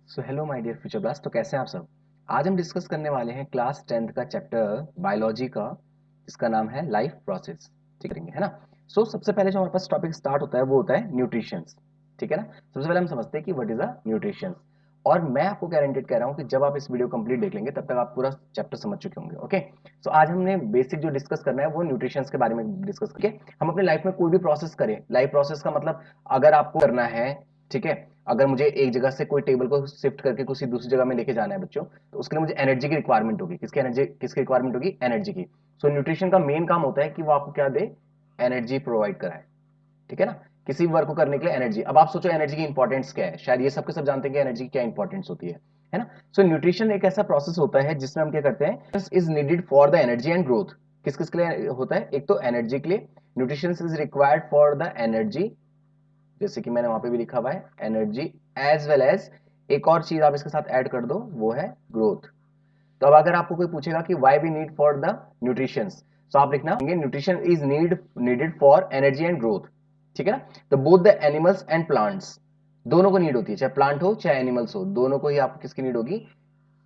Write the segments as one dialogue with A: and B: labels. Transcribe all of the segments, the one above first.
A: So hello my dear future blast. तो कैसे हैं आप सब। आज हम डिस्कस करने वाले हैं क्लास 10th का चैप्टर बायोलॉजी का, जिसका नाम है लाइफ प्रोसेस। ठीक करेंगे, है ना। सबसे पहले जो हमारे पास टॉपिक स्टार्ट होता है वो होता है न्यूट्रिशंस। ठीक है ना। सबसे पहले हम समझते हैं कि व्हाट इज अ न्यूट्रिशंस। और मैं आपको गारंटेड कह रहा हूँ कि जब आप इस वीडियो कंप्लीट देख लेंगे तब तक आप पूरा चैप्टर समझ चुके होंगे। ओके। आज हमने बेसिक जो डिस्कस करना है वो न्यूट्रिशंस के बारे में डिस्कस करके हम अपने लाइफ में कोई भी प्रोसेस करें। लाइफ प्रोसेस का मतलब अगर आपको करना है, ठीक है, अगर मुझे एक जगह से कोई टेबल को शिफ्ट करके किसी दूसरी जगह में लेके जाना है बच्चों, तो उसके लिए मुझे एनर्जी की रिक्वायरमेंट होगी। किसकी रिक्वायरमेंट होगी? एनर्जी की। न्यूट्रिशन का मेन काम होता है कि वो आपको क्या दे? एनर्जी प्रोवाइड कराए। ठीक है ना। किसी वर्क को करने के लिए एनर्जी। अब आप सोचो एनर्जी की इंपॉर्टेंस क्या है। शायद ये सबके सब जानते हैं कि एनर्जी की क्या इंपॉर्टेंस होती है ना। न्यूट्रिशन एक ऐसा प्रोसेस होता है जिसमें हम क्या करते हैं, is needed for the energy and growth. किस किस के लिए होता है? एक तो एनर्जी के लिए, nutrition is required for the energy, जैसे कि मैंने वहां पे भी लिखा हुआ है एनर्जी, एज वेल एज एक और चीज आप इसके साथ ऐड कर दो, वो है ग्रोथ। तो अब अगर आपको कोई पूछेगा कि why we need for the nutrition, तो आप लिखना nutrition is needed for energy and growth. ठीक है ना। तो both the animals and plants, दोनों को नीड होती है, चाहे प्लांट हो चाहे एनिमल्स हो, दोनों को ही आपको किसकी नीड होगी?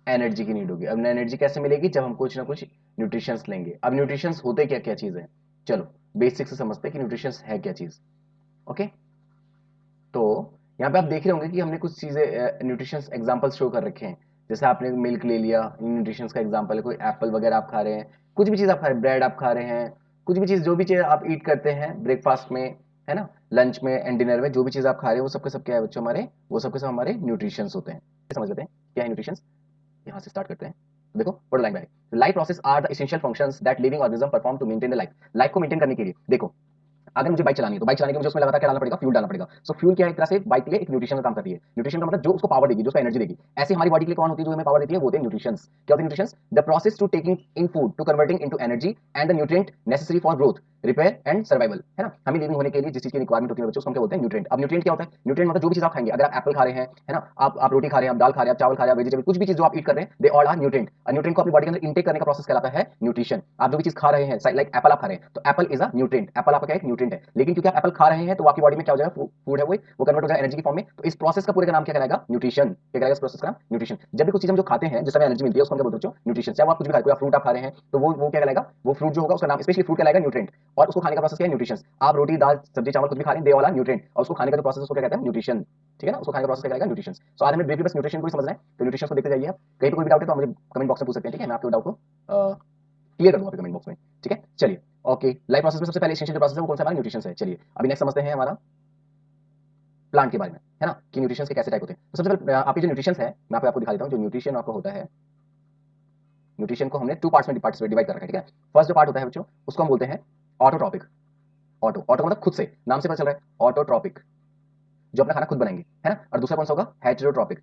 A: एनर्जी की नीड होगी। अब एनर्जी कैसे मिलेगी? जब हम कुछ ना कुछ न्यूट्रिशंस लेंगे। अब न्यूट्रिशंस होते क्या क्या चीज है, चलो बेसिक से समझते हैं कि न्यूट्रिशंस है क्या चीज। ओके। तो यहाँ पे आप देख रहे होंगे कि हमने कुछ चीजें न्यूट्रिशंस एग्जांपल्स शो कर रखे हैं। जैसे आपने मिल्क ले लिया, न्यूट्रिशंस का एग्जांपल है। कोई एप्पल वगैरह आप खा रहे हैं, कुछ भी चीज आप खा रहे हैं, ब्रेड आप खा रहे हैं, कुछ भी चीज, जो भी चीज आप ईट करते हैं ब्रेकफास्ट में, है ना, लंच में एंड डिनर में, जो भी चीज आप खा रहे हैं वो सबके सब क्या है बच्चों? हमारे वो सबके सब हमारे न्यूट्रिशंस होते हैं। समझ लेते हैं क्या है न्यूट्रिशंस। यहाँ से स्टार्ट करते हैं। देखो बड़ा line by life process are the essential functions that living organism perform to maintain the life. Life को मेंटेन करने के लिए देखो, अगर मुझे बाइक चलानी है तो बाइक चलाने के लिए मुझे उसमें लगातार क्या डालना पड़ेगा? फ्यूल डालना पड़ेगा। फ्यूल क्या है? एक तरह से बाइक के लिए एक न्यूट्रिशन का काम करती है। न्यूट्रिशन का मतलब जो उसको पावर देगी, जो उसको एनर्जी देगी। ऐसे हमारी बॉडी के लिए कौन होती है जो हमें पावर देती है? वो होते हैं न्यूट्रिशंस। क्या होते हैं nutritions? The process to taking in food to converting into energy and the nutrient necessary for growth, repair and survival, है ना। हमें लिविंग होने के लिए जिस चीज की रिक्वायरमेंट होती है बच्चों, उसको हम क्या बोलते हैं? न्यूट्रिएंट। अब न्यूट्रिएंट क्या होता है? न्यूट्रिएंट मतलब जो भी चीज आप खाएंगे, अगर आप एप्पल खा रहे हैं, है ना, आप रोटी खा रहे हैं, आप दाल खा रहे हैं, आप चावल खा रहे हैं, वेजिटेबल, कुछ भी चीज जो आप ईट कर रहे हैं, they all are nutrient. Nutrient को अपनी बॉडी के अंदर इंटेक करने का प्रोसेस कहलाता है न्यूट्रिशन। आप जो भी चीज खा रहे हैं, लाइक एप्पल आप खा रहे हैं तो Apple is a nutrient. Apple आपका क्या? एक न्यूट्रिएंट है। लेकिन क्योंकि आप एप्पल खा रहे हैं तो आपकी बॉडी में क्या हो जाएगा? फूड है वो कन्वर्ट हो जाएगा एनर्जी की फॉर्म में। तो इस प्रोसेस का पूरे का नाम क्या कहलाएगा? न्यूट्रिशन। क्या कहलाएगा इस प्रोसेस का नाम? न्यूट्रिशन। जब भी कुछ चीज हम जो खाते हैं जिससे हमें एनर्जी मिलती है उसको हम क्या बोलते हैं? न्यूट्रिशन। चाहे आप कुछ भी खाए, कोई फ्रूट आप खा रहे हैं तो वो क्या कहलाएगा? वो फ्रूट जो होगा उसका नाम स्पेशली फ्रूट कहलाएगा न्यूट्रिएंट। और उसको खाने का प्रोसेस क्या है? न्यूट्रिशन। आप रोटी दाल सब्जी चावल कुछ भी खा रहे हैं, दे वाला न्यूट्रिएंट, और उसको खाने का जो प्रोसेस उसको क्या कहते हैं? न्यूट्रिशन। ठीक है ना। उसको खाने का प्रोसेस क्या कहलाएगा? न्यूट्रिशन। सो आज हमें ब्रीफली बस न्यूट्रिशन को ही समझना है, तो न्यूट्रिशन को देखते जाइए आप। कहीं पे कोई भी डाउट है तो आप मुझे कमेंट बॉक्स में पूछ सकते हैं। ठीक है, मैं आपके डाउट को क्लियर कर दूंगा कमेंट बॉक्स में। ठीक है, चलिए। ओके, लाइफ प्रोसेस में सबसे पहले एसेंशियल प्रोसेस है वो कौन सा? हमारा न्यूट्रिशन है। चलिए अभी नेक्स्ट समझते हैं हमारा प्लांट के बारे में, है ना, कि न्यूट्रिशन के कैसे टाइप होते हैं। तो सबसे पहले आपकी जो न्यूट्रिशन है मैं आपको दिखा देता हूँ। जो न्यूट्रिशन आपको होता है, न्यूट्रिशन को हमने टू पार्ट्स में डिवाइड कर रखा है। ठीक है। फर्स्ट जो पार्ट होता है बच्चों उसको हम बोलते हैं ऑटोट्रॉपिक। ऑटो मतलब खुद से, नाम से पता चल रहा है ऑटोट्रॉपिक, जो अपना खाना खुद बनाएंगे, है ना। और दूसरा कौन सा होगा? हेटेरोट्रॉपिक,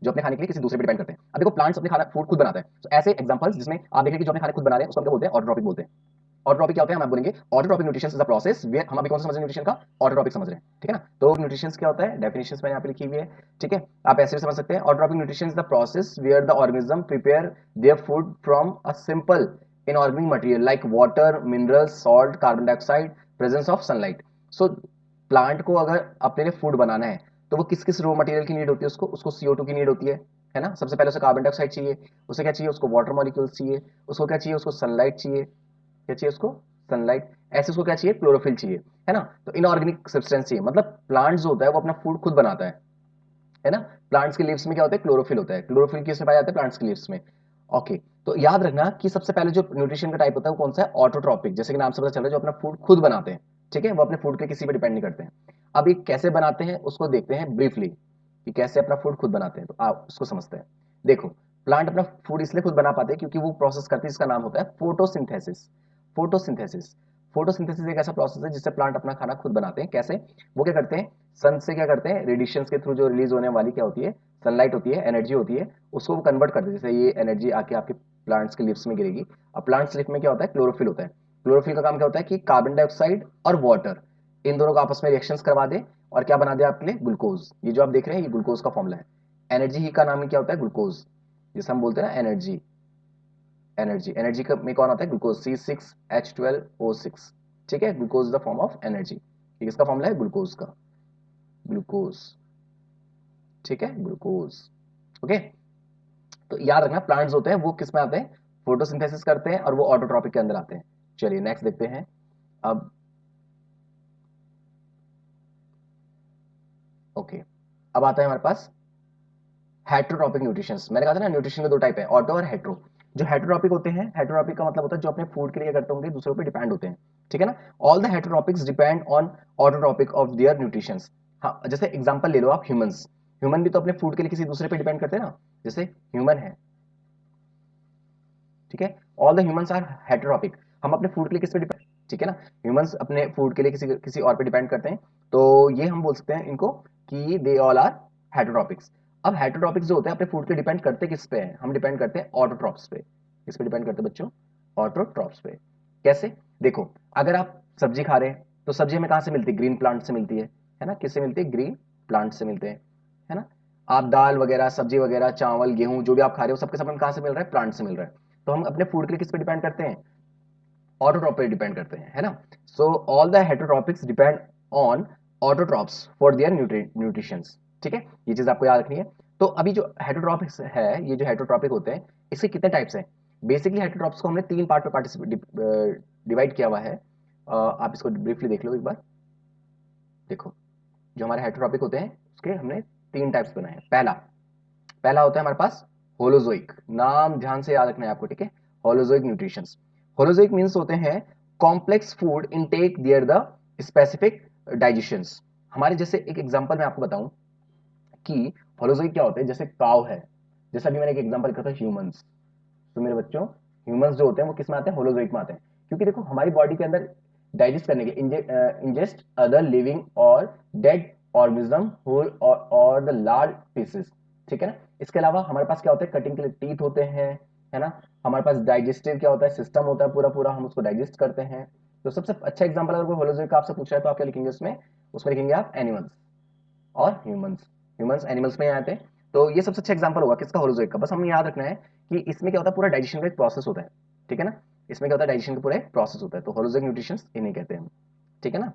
A: जो अपने खाने के लिए किसी दूसरे पर डिपेंड करते हैं। अब देखो प्लांट्स अपने खाना फूड खुद बनाता है, तो ऐसे एग्जांपल्स जिसमें आप देखेंगे कि जो अपने खाने खुद बना रहे हैं उसको हम क्या बोलते हैं? ऑटोट्रॉपिक बोलते हैं। ऑटोट्रॉपिक क्या होता है? हम बोलेंगे autotrophic nutrition is the process where, हम अभी कौन सा समझ रहे हैं न्यूट्रिशन का? ऑटोट्रॉपिक समझ रहे हैं। ठीक है ना। तो न्यूट्रिशन क्या होता है? डेफिनेशन मैंने यहाँ पे लिखी हुई है। ठीक है, आप ऐसे भी समझ सकते हैं। Autotrophic nutrition is the process where the organism prepare their food from a simple inorganic material like water, minerals, salt, carbon dioxide, presence of sunlight. So plant को अगर अपने लिए फूड बनाना है तो वो किस किस रॉ मटेरियल की नीड होती है? उसको उसको CO2 की नीड होती है ना। सबसे पहले उसे कार्बन डाइऑक्साइड चाहिए, उसे क्या चाहिए? उसको वाटर मॉलिक्यूल्स चाहिए, उसको क्या चाहिए? उसको सनलाइट चाहिए। क्या चाहिए उसको? सनलाइट। ऐसे उसको क्या चाहिए? क्लोरोफिल चाहिए, है ना। तो इनऑर्गेनिक सब्सटेंस चाहिए। मतलब प्लांट जो होता है वो अपना फूड खुद बनाता है ना। प्लांट्स के लीव्स में क्या होता है? क्लोरोफिल होता है। क्लोरोफिल किसमें पाया जाता है? प्लांट्स के लीव्स में। ओके। तो याद रखना कि सबसे पहले जो न्यूट्रिशन का टाइप होता है वो कौन सा है? ऑटोट्रॉपिक। जैसे कि नाम से पता चल रहा है जो अपना फूड खुद बनाते हैं। ठीक है, वो अपने फूड के किसी पे डिपेंड नहीं करते हैं। अब ये कैसे बनाते हैं उसको देखते हैं ब्रीफली, कि कैसे अपना फूड खुद बनाते हैं। तो आप उसको समझते हैं। देखो, प्लांट अपना फूड इसलिए खुद बना पाते हैं क्योंकि वो प्रोसेस करते हैं जिसका नाम होता है फोटोसिंथेसिस। फोटोसिंथेसिस। फोटोसिंथेसिस एक ऐसा प्रोसेस है जिससे प्लांट अपना खाना खुद बनाते हैं। कैसे? वो क्या करते हैं? सन से क्या करते हैं? रेडिएशंस के थ्रू जो रिलीज होने वाली क्या होती है? सनलाइट होती है, एनर्जी होती है, उसको वो कन्वर्ट करते हैं। जैसे ये एनर्जी आके आपके प्लांट्स के लिप्स में गिरेगी। अब प्लांट्स लिप में क्या होता है? क्लोरोफिल होता है। क्लोरोफिल का काम क्या होता है? कि कार्बन डाइऑक्साइड और वाटर, इन दोनों को आपस में रिएक्शंस करवा दे और क्या बना दे आपके लिए? ग्लूकोज। ये जो आप देख रहे हैं ये ग्लूकोज का फॉर्मूला है। एनर्जी ही का नाम ही क्या होता है? ग्लूकोज, जिसे हम बोलते हैं ना एनर्जी। एनर्जी, एनर्जी का में कौन आता है? Glucose, C6H12O6। ठीक है, glucose the form of energy. किसका फॉर्मूला है? ग्लूकोज का। ग्लूकोज। ठीक है, ग्लूकोज। ओके, तो याद रखना प्लांट्स होते हैं वो किस में आते हैं, फोटोसिंथेसिस करते हैं और वो ऑटोट्रॉपिक के अंदर आते हैं। चलिए नेक्स्ट देखते हैं। अब ओके, अब आता है हमारे पास हेटरोट्रॉपिक न्यूट्रिशन। मैंने कहा था ना न्यूट्रिशन के दो टाइप है, ऑटो और हेट्रो। जो हेटरोट्रॉपिक होते हैं, हेटरोट्रॉपिक का मतलब होता है जो अपने फूड के लिए करते होंगे दूसरों पे डिपेंड होते हैं, ठीक है ना। All the heterotrophics depend on autotrophic of their nutrition. हाँ, जैसे एग्जांपल ले लो आप, ह्यूमंस, ह्यूमन भी तो अपने फूड के लिए किसी दूसरे पे डिपेंड करते हैं ना। जैसे ह्यूमन है, ठीक है, all the humans are heterotrophic, हम अपने फूड के लिए किस पे डिपेंड, ठीक है ना, ह्यूमंस अपने फूड के लिए किसी किसी और पे डिपेंड करते हैं। तो ये हम बोल सकते हैं इनको कि दे ऑल आर हेटरोट्रॉपिक्स। अब हेटरोट्रॉपिक्स जो होते हैं अपने फूड के डिपेंड करते किस पे हैं, हम डिपेंड करते हैं ऑटोट्रॉप्स पे। किस पे डिपेंड करते हैं बच्चों, ऑटोट्रॉप्स पे। कैसे, देखो, अगर आप सब्जी खा रहे हैं तो सब्जी हमें कहाँ से मिलती है, ग्रीन प्लांट से मिलती है ना, किससे मिलती है, ग्रीन प्लांट से मिलते हैं, है ना। आप दाल वगैरह, सब्जी वगैरह, चावल, गेहूं जो भी आप खा रहे हो सबके सब हमें कहाँ से मिल रहा है, प्लांट से मिल रहा है। तो हम अपने फूड के लिए किस पे डिपेंड करते हैं, ऑटोट्रॉप पे डिपेंड करते हैं, है ना। So all the heterotrophics depend on autotrophs for their nutrition, ठीक है, ये चीज आपको याद रखनी है। तो अभी जो हेटरोट्रॉपिक्स है, ये जो हेटरोट्रॉपिक होते हैं इसके कितने टाइप्स हैं। बेसिकली हेटरोट्रॉप्स को हमने तीन पार्ट में पार्टिसिपेट डिवाइड किया हुआ है। आप इसको ब्रीफली देख लो एक बार। देखो, जो हमारे हेटरोट्रॉपिक होते हैं उसके हमने तीन टाइप्स बनाए हैं। पहला पहला होता है हमारे पास होलोजोइक, नाम ध्यान से याद रखना है आपको, ठीक है, होलोजोइक न्यूट्रिशंस। होलोजोइक मींस होते हैं complex food intake their the specific digestions. हमारे जैसे एक एग्जांपल मैं आपको बताऊं कि होलोजोइक क्या होते हैं, जैसे काव है, जैसा भी मैंने एक एग्जांपल लिखा था ह्यूमंस। तो मेरे बच्चों, ह्यूमंस जो होते हैं वो किस में आते हैं, होलोजोइक में आते हैं। क्योंकि देखो हमारी बॉडी के अंदर डाइजेस्ट करने के इंजेस्ट अदर लिविंग और डेड ऑर्गेनिज्म होल और द लार्ज पीसेस, ठीक है ना। इसके अलावा हमारे पास क्या होता है, कटिंग के लिए टीथ होते हैं, है ना। हमारे पास डाइजेस्टिव क्या होता है, सिस्टम होता है पूरा पूरा, हम उसको डाइजेस्ट करते हैं। तो सबसे अच्छा एग्जांपल अगर कोई होलोजोइक का आपसे पूछा है तो आप क्या लिखेंगे उसमें, उसमें लिखेंगे आप एनिमल्स और ह्यूमंस। ह्यूमंस एनिमल्स में आते हैं। तो ये सबसे अच्छा एग्जांपल होगा किसका, होलोजोइक का। बस हमें याद रखना है कि इसमें क्या होता है, पूरा डाइजेशन का एक प्रोसेस होता है, ठीक है ना। इसमें क्या होता है, डाइजेशन का पूरा एक प्रोसेस होता है। तो होलोजोइक न्यूट्रिशन इन्हें कहते हैं हम, ठीक है ना।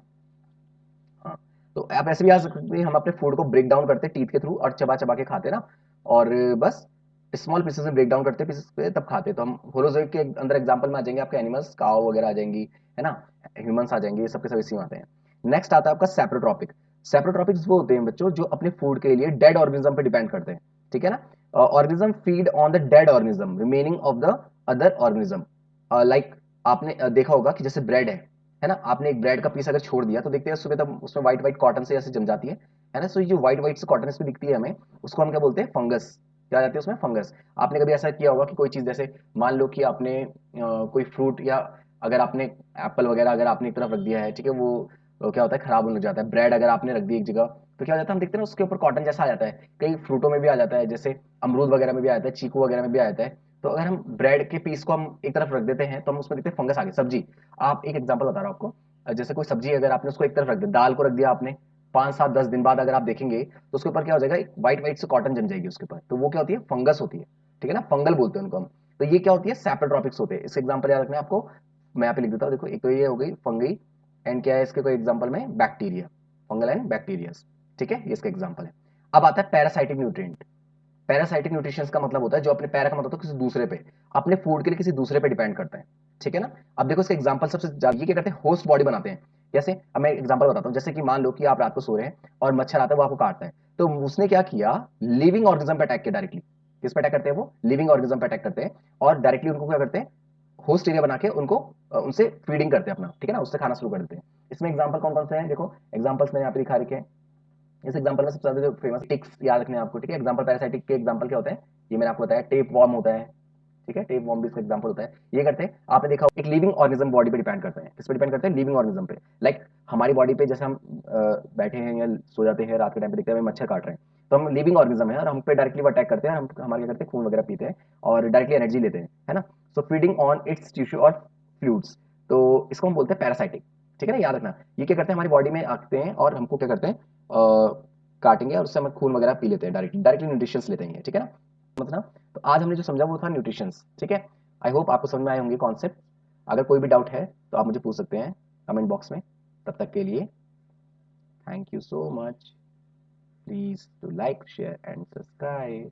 A: हाँ, तो आप ऐसे भी याद सकते हैं, हम अपने फूड को ब्रेक डाउन करते हैं टीथ के थ्रू और चबा चबा के खाते हैं ना, और बस स्मॉल पीसेस में ब्रेक डाउन करते हैं पीसेस पे तब खाते हैं। तो हम होलोजोइक के अंदर एग्जांपल में आ जाएंगे आपके एनिमल्स, काव वगैरह आ जाएंगी, है ना, ह्यूमंस आ जाएंगे, ये सबके सब इसी में आते हैं। नेक्स्ट आता है आपका सेप्रोट्रॉपिक। सेप्रोट्रॉपिक्स वो होते हैं बच्चों जो अपने फूड के लिए डेड ऑर्गेनिज्म पे डिपेंड करते हैं, ठीक है ना। Organism feed on the dead organism remaining of the other organism. Like आपने देखा होगा कि जैसे ब्रेड है ना, आपने एक ब्रेड का पीस अगर छोड़ दिया तो देखते हैं सुबह तब उसमें व्हाइट व्हाइट कॉटन से ऐसे जम जाती है ना। सो ये जो व्हाइट व्हाइट से कॉटन इसमें दिखती है हमें, उसको हम क्या बोलते हैं, फंगस। क्या जाती है उसमें, फंगस। आपने कभी ऐसा किया होगा कि कोई चीज जैसे मान लो कि आपने कोई फ्रूट या अगर आपने एप्पल वगैरह अगर आपने एक तरफ रख दिया है, ठीक है, वो क्या होता है, खराब होने लग जाता है। ब्रेड अगर आपने रख दी एक जगह तो क्या हो जाता है, हम देखते हैं ना उसके ऊपर कॉटन जैसा आ जाता है। कई फ्रूटों में भी आ जाता है, जैसे अमरूद वगैरह में भी आ जाता है, चीकू वगैरह में भी आ जाता है। तो अगर हम ब्रेड के पीस को हम एक तरफ रख देते हैं तो हम उसमें देखते हैं फंगस आ गई। सब्जी, आप एक एग्जांपल बता रहा हूं आपको, जैसे कोई सब्जी अगर आपने उसको एक तरफ रख दिया, दाल को रख दिया आपने, 5 7 10 दिन बाद अगर आप देखेंगे तो उसके ऊपर क्या हो जाएगा, एक व्हाइट व्हाइट से कॉटन जम जाएगी उसके ऊपर। तो वो क्या होती है, फंगस होती है, ठीक है ना, फंगल बोलते हैं उनको हम। तो ये क्या होती है, सैप्रोट्रॉपिक्स होते हैं। इसके एग्जांपल याद रखना है आपको, मैं यहाँ पे लिख देता हूँ। देखो, एक तो ये हो गई फंगी, एंड क्या है इसके कोई एग्जांपल में, बैक्टीरिया, फंगल एंड बैक्टीरिया, ठीक है, ये इसका एग्जांपल है। अब आता है पैरासाइटिक न्यूट्रिएंट। पैरासाइटिक न्यूट्रिशन का मतलब होता है जो अपने पैरा का मतलब होता है किसी दूसरे पे, अपने फूड के लिए किसी दूसरे पे डिपेंड करता है, ठीक है ना। अब देखो इसका एग्जांपल सबसे ज्यादा ये क्या करते हैं, होस्ट बॉडी बनाते हैं। जैसे अब मैं एग्जांपल बताता हूँ, जैसे कि मान लो कि आप रात को सो रहे हैं और मच्छर आता है वो आपको काटता है, तो उसने क्या किया, लिविंग ऑर्गेनिज्म पे अटैक किया डायरेक्टली। किस पे अटैक करते हैं, वो लिविंग ऑर्गेनिज्म पे अटैक करते हैं और डायरेक्टली उनको क्या करते हैं, होस्ट एरिया बना के उनको उनसे फीडिंग करते हैं अपना, ठीक है ना, उससे खाना शुरू कर देते हैं। इसमें एग्जांपल कौन कौन से हैं, देखो एग्जांपल्स मैंने यहाँ पे दिखा रखे हैं। इस एग्जांपल में सबसे ज्यादा जो फेमस टिक्स याद रखने हैं आपको, ठीक है। एग्जांपल पैरासाइटिक के एग्जांपल क्या होते हैं, ये मैंने आपको बताया, टेप वॉर्म होता है, ठीक है, टेप वॉर्म भी इसका एग्जांपल होता है। ये करते हैं, आपने देखा एक लिविंग ऑर्गेनिज्म बॉडी पे डिपेंड करते हैं, किस पे डिपेंड करते हैं, लिविंग ऑर्गेनिज्म पे। लाइक हमारी बॉडी पे जैसे हम बैठे हैं या सो जाते हैं रात के टाइम पे, देखते हैं हमें मच्छर काट रहे हैं, तो हम लिविंग ऑर्गेनिज्म है और हम पे डायरेक्टली वो अटैक करते हैं, हम हमारे क्या करते हैं, खून वगैरह पीते हैं और डायरेक्टली एनर्जी लेते हैं, है ना। सो फीडिंग ऑन इट्स टिश्यू और फ्लूइड्स, तो इसको हम बोलते हैं पैरासाइटिक, ठीक है ना, याद रखना। ये क्या करते हैं, हमारी बॉडी में आते हैं और हमको क्या करते हैं, काटेंगे और उससे हम खून वगैरह पी लेते हैं, डायरेक्टली डायरेक्टली न्यूट्रिशंस लेते हैं, ठीक है ना, मतलब। तो आज हमने जो समझा वो था न्यूट्रिशंस, ठीक है। आई होप आपको समझ में आए होंगे कॉन्सेप्ट। अगर कोई भी डाउट है तो आप मुझे पूछ सकते हैं कमेंट बॉक्स में। तब तक के लिए thank you so much. Please to like share and subscribe.